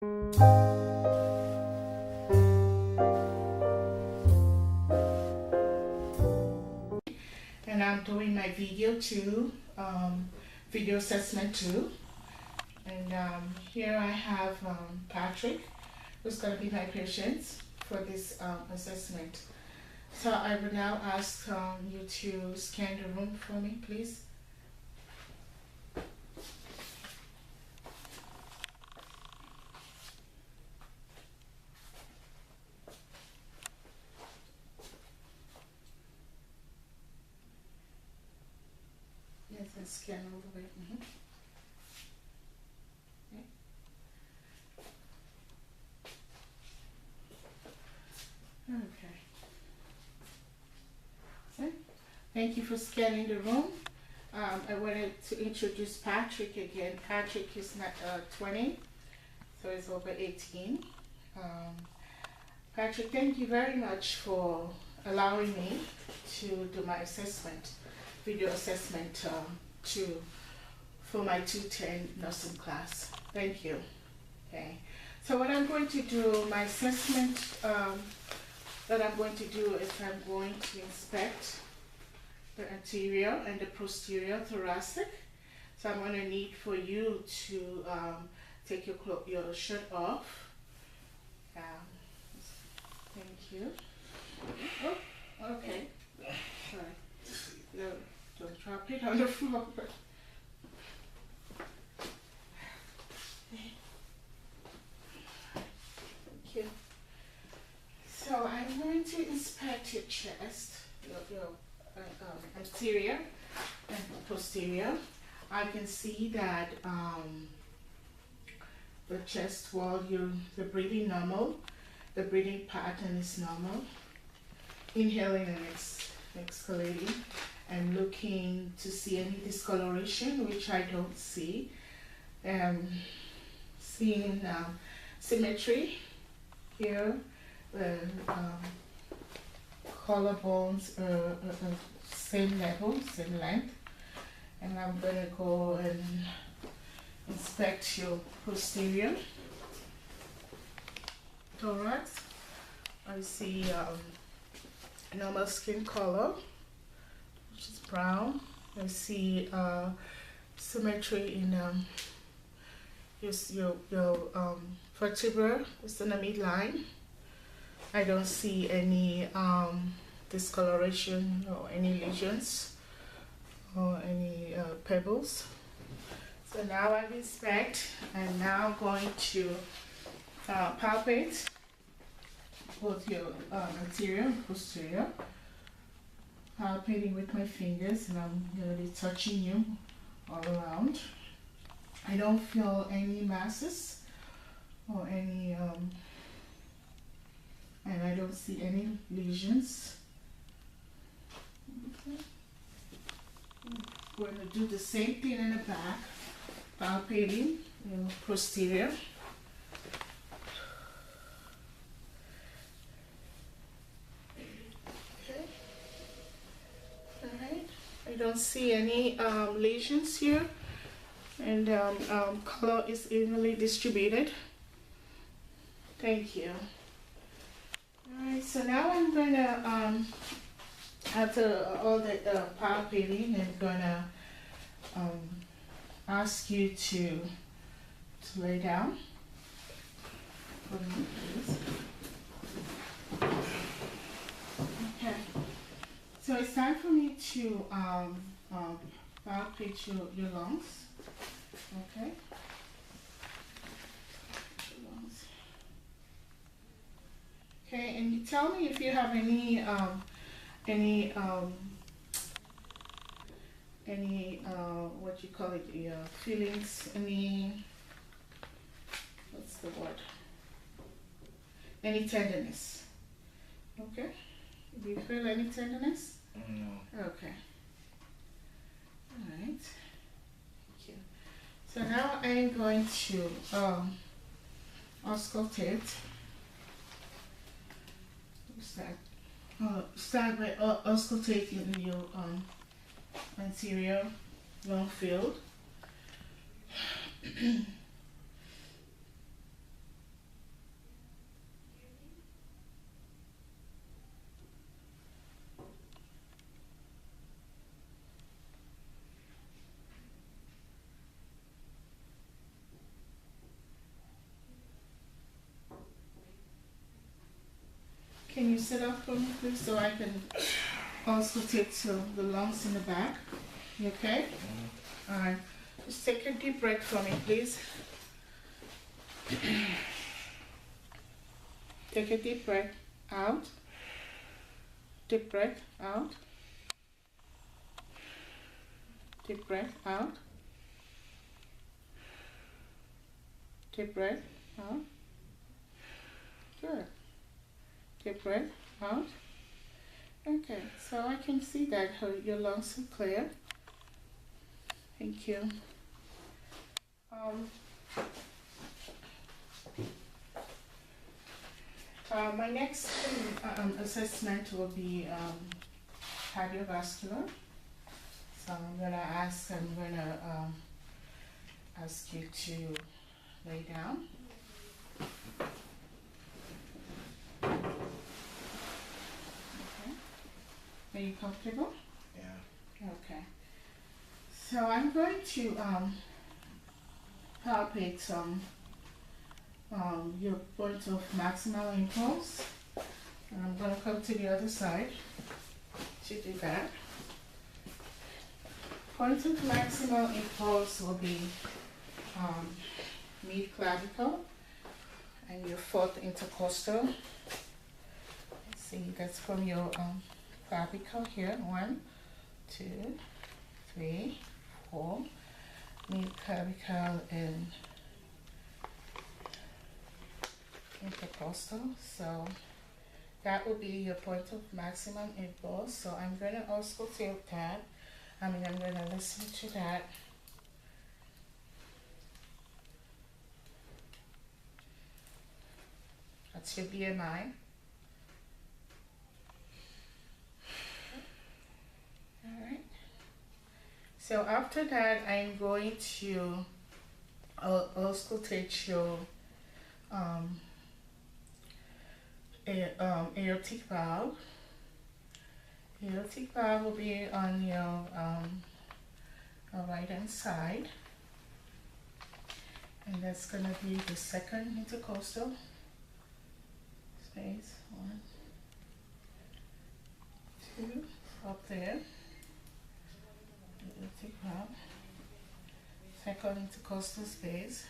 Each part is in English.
And I'm doing my video too, video assessment too. And here I have Patrick, who's going to be my patient for this assessment. So I will now ask you to scan the room for me, please. Yes, and scan all the way. Okay. Okay. Thank you for scanning the room. I wanted to introduce Patrick again. Patrick is not 20, so he's over 18. Patrick, thank you very much for allowing me to do my assessment, video assessment for my 210 nursing class. Thank you. Okay. So what I'm going to do, my assessment that I'm going to do is I'm going to inspect the anterior and the posterior thoracic. So I'm going to need for you to take your shirt off. Thank you. Oh, okay. Sorry. No, don't drop it on the floor. Thank you. So I'm going to inspect your chest, your anterior and posterior. I can see that the chest wall, the breathing normal, the breathing pattern is normal. Inhaling and exhalating, and looking to see any discoloration, which I don't see. Seeing symmetry here, the collarbones same level, same length. And I'm gonna go and inspect your posterior thorax. I see normal skin color, which is brown. I see symmetry in your vertebra, it's in the midline. I don't see any discoloration or any lesions or any pebbles. So now I've inspect, and now I'm going to palpate both your anterior and posterior. Palpating with my fingers, and I'm going to be touching you all around. I don't feel any masses or any, and I don't see any lesions. Okay. We're going to do the same thing in the back, palpating your posterior. I don't see any lesions here, and color is evenly distributed. Thank you. Alright, so now I'm gonna, after all the palpating, I'm gonna ask you to lay down for me, please. Okay. So it's time for me to palpate your lungs. Okay. Your lungs. Okay, and you tell me if you have any what you call it, your feelings, what's the word? Any tenderness. Okay. Do you feel any tenderness? No. Okay. All right. Thank you. So now I'm going to auscultate. Start by auscultating your anterior lung field. Can you sit up for me, please, so I can also take the lungs in the back? You okay? All right. Just take a deep breath for me, please. Take a deep breath out. Deep breath out. Deep breath out. Deep breath out. Good. Deep breath out. Okay, so I can see that your lungs are clear. Thank you. My next assessment will be cardiovascular. So I'm gonna ask you to lay down. Okay. Are you comfortable? Yeah. Okay. So I'm going to palpate your point of maximal impulse. And I'm going to come to the other side to do that. Point of maximal impulse will be mid clavicle and your fourth intercostal. Let's see, that's from your clavicle here. 1, 2, 3, 4. Mid clavicle and intercostal. So that will be your point of maximum impulse. So I'm going to auscultate that. I'm going to listen to that. That's your BMI. Alright. So after that, I'm going to auscultate your aortic valve. Aortic valve will be on your right hand side, and that's going to be the second intercostal space. 1, 2, up there. Aortic valve, second intercostal space.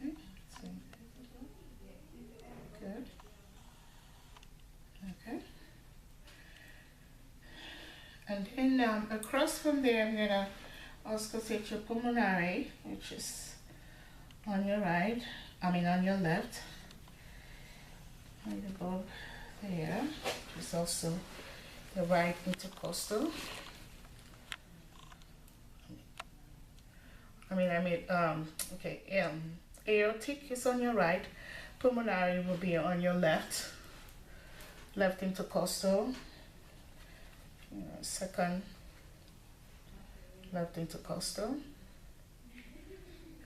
Okay, so good. Okay. And then across from there, I'm gonna auscultate your pulmonary, which is on your right. On your left. Right above there, which is also the right intercostal. Aortic is on your right, pulmonary will be on your left intercostal, second left intercostal.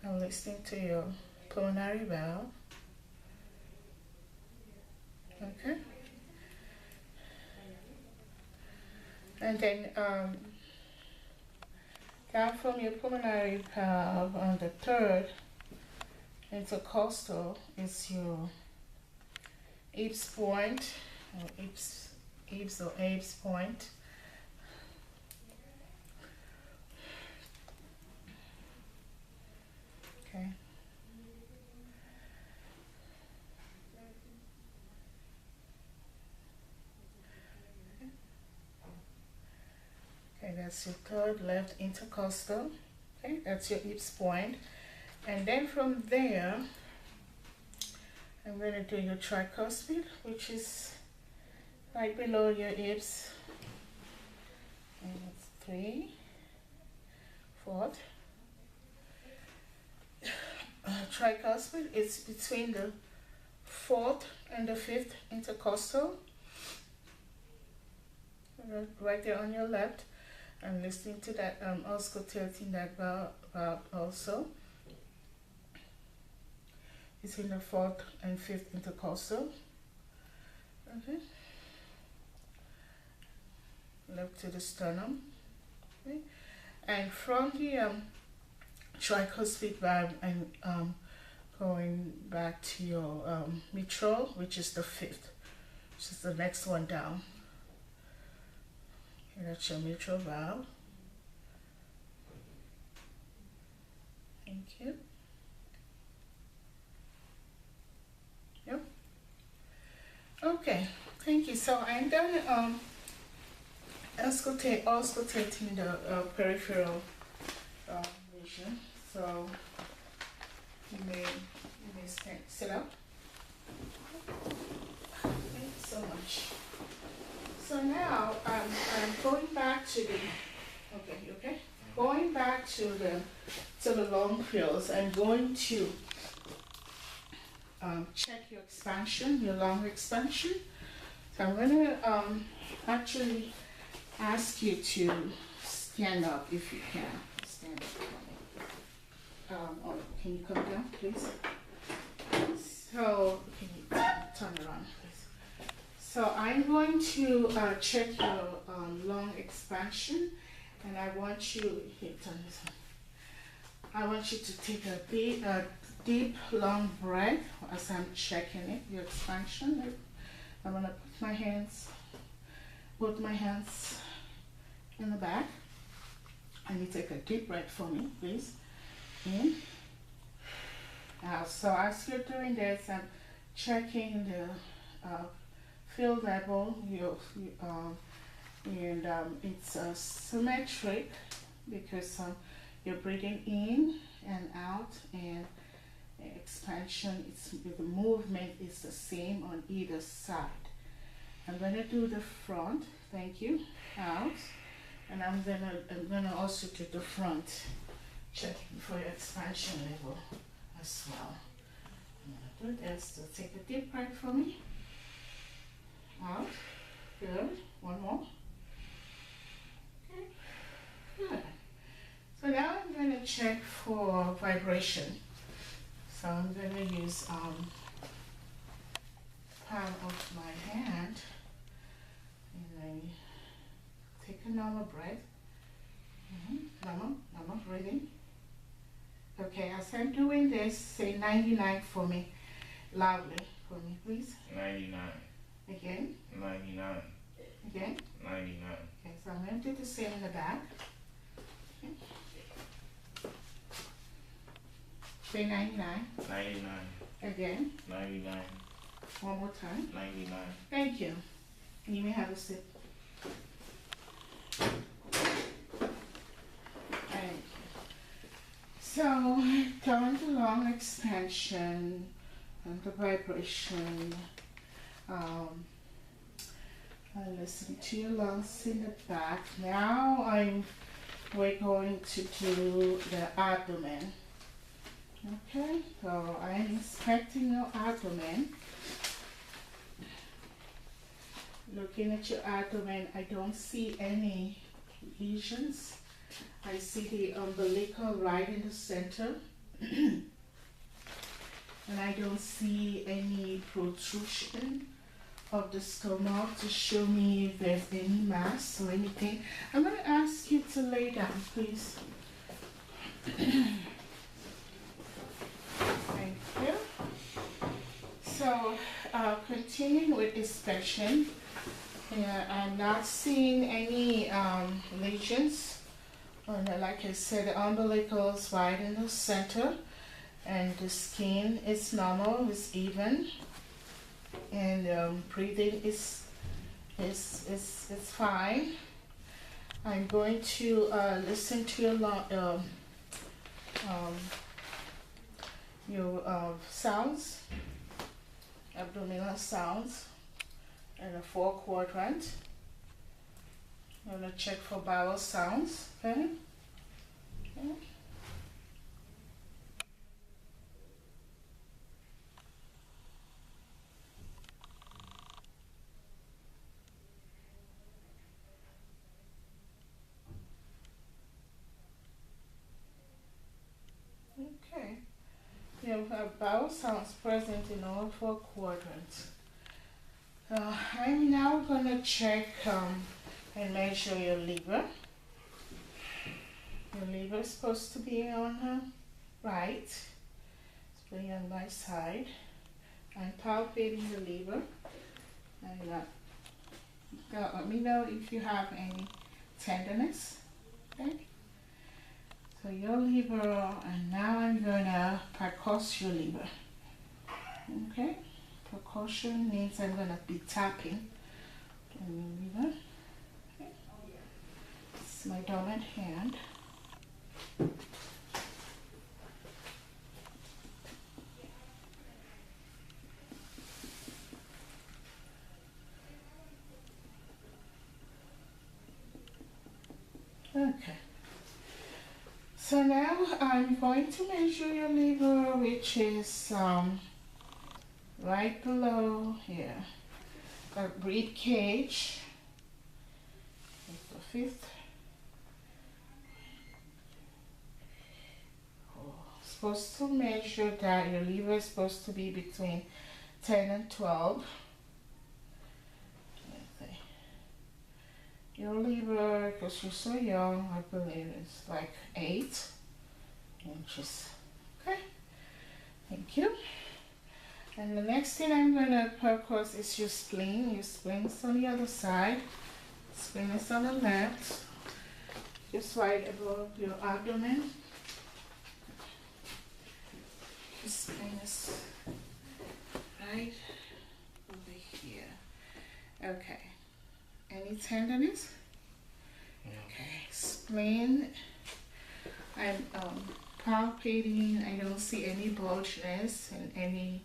I'm listening to your pulmonary valve. Okay. And then down from your pulmonary valve on the third intercostal is your Eaves point, or Eaves point. Okay. Okay, that's your third left intercostal. Okay, that's your Eaves point. And then from there, I'm going to do your tricuspid, which is right below your Eaves. And it's 3, 4. Tricuspid is between the 4th and the 5th intercostal. Right there on your left. I'm listening to that, auscultating that valve also. It's in the 4th and 5th intercostal. Okay. Left to the sternum. Okay. And from the tricuspid valve, I'm Going back to your mitral, which is the fifth, which is the next one down. Okay, that's your mitral valve. Thank you. Yep. Okay, thank you. So I'm done auscultating the peripheral region. So you may sit up. Thank you so much. So now I'm going back to the okay. Going back to the long fields. I'm going to check your expansion, your lung expansion. So I'm going to actually ask you to stand up if you can. Stand up for me. Or can you come down, please? So can you turn around, please? So I'm going to check your lung expansion, and I want you here. Turn this one. I want you to take a deep, long breath as I'm checking it, your expansion. I'm gonna put my hands in the back. And you take a deep breath for me, please. In, out. So as you're doing this, I'm checking the field level. It's symmetric because you're breathing in and out, and expansion, the movement is the same on either side. I'm going to do the front, thank you, out, and I'm gonna also do the front, checking for your expansion level as well. I'm going to do this, so take a deep breath for me, out, good, one more, okay, good. So now I'm going to check for vibration. So I'm going to use palm of my hand, and I take a normal breath. Normal breathing. Okay, as I'm doing this, say 99 for me, loudly for me, please. 99. Again. 99. Again. 99. Okay, so I'm going to do the same in the back. Okay. Say 99. 99. Again. 99. One more time. 99. Thank you. You may have a sip. Thank you. So, done the lung expansion and the vibration. I listen to your lungs in the back. Now we're going to do the abdomen. Okay, so I'm inspecting your abdomen. Looking at your abdomen, I don't see any lesions. I see the umbilical right in the center. And I don't see any protrusion of the stomach to show me if there's any mass or anything. I'm going to ask you to lay down, please. Thank you. So, continuing with inspection, I'm not seeing any lesions. Like I said, the umbilical is right in the center, and the skin is normal, is even, and breathing is fine. I'm going to listen to your sounds, abdominal sounds, in a 4-quadrant. I'm going to check for bowel sounds. Okay? Okay. Okay. You have bowel sounds present in all 4 quadrants. I'm now going to check and measure your liver. Your liver is supposed to be on the right. It's lay on my side. I'm palpating the liver. And let me know if you have any tenderness. Okay. So your liver, and now I'm gonna percuss your liver. Okay. Percussion means I'm gonna be tapping on your liver. Okay. It's my dominant hand. Okay. So now I'm going to measure your liver, which is right below here, the rib cage, the fifth. Supposed to measure that your liver is supposed to be between 10 and 12. Your liver, because you're so young, I believe it's like 8 inches. Okay, thank you. And the next thing I'm gonna percuss is your spleen. Your spleen's on the other side. Spleen is on the left, just right above your abdomen. Your spleen is right over here. Okay. Any tenderness? Yeah. Okay. Spleen. I'm palpating. I don't see any bulgeness and any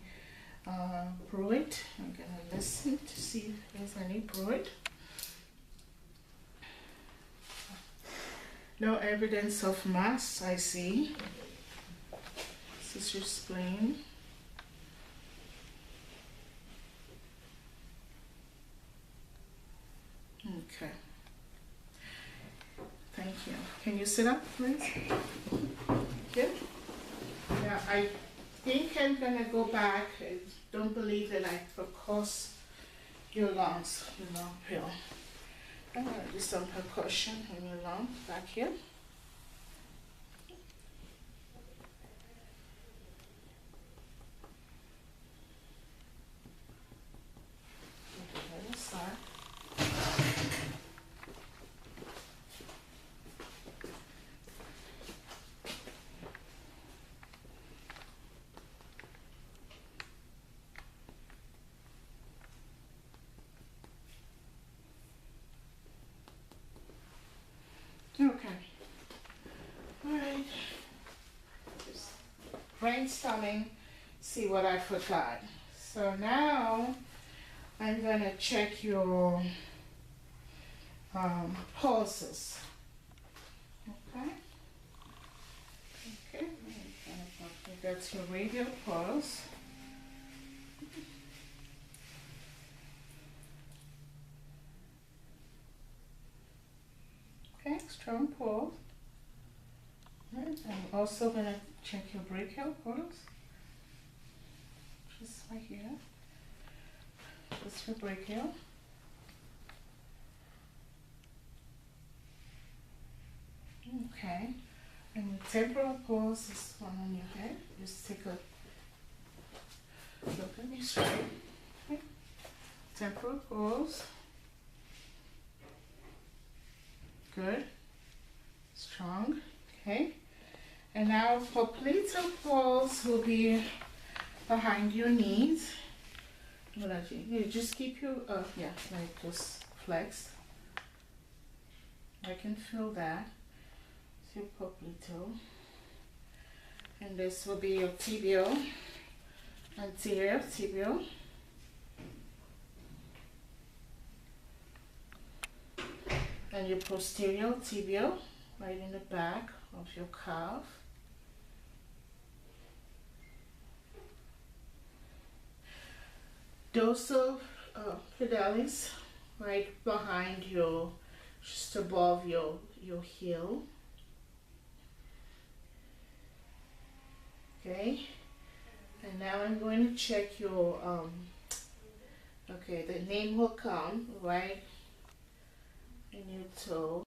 bruit. I'm gonna listen to see if there's any bruit. No evidence of mass, I see. This is your spleen. Okay. Thank you. Can you sit up, please? Good. Now, I think I'm gonna go back. I don't believe that I percuss your lungs, your lung pill. I'm gonna do some percussion in your lung back here. Okay. Alright. Just brainstorming, see what I forgot. So now I'm gonna check your pulses. Okay? Okay. That's your radial pulse. Okay, strong pulse. Right. I'm also going to check your brachial pulse. Just right here. Just your brachial. Okay. And the temporal pulse is one on your head. Just take a look at me straight. Okay. Temporal pulse. Good. Strong. Okay. And now popliteal pulse will be behind your knees. You just keep your, yeah, like just flexed. I can feel that. It's your popliteal. And this will be your tibial, anterior tibial. And your posterior tibial, right in the back of your calf. Dorsal pedalis, right behind your, just above your heel. Okay, and now I'm going to check your, okay, the name will come right in your toe.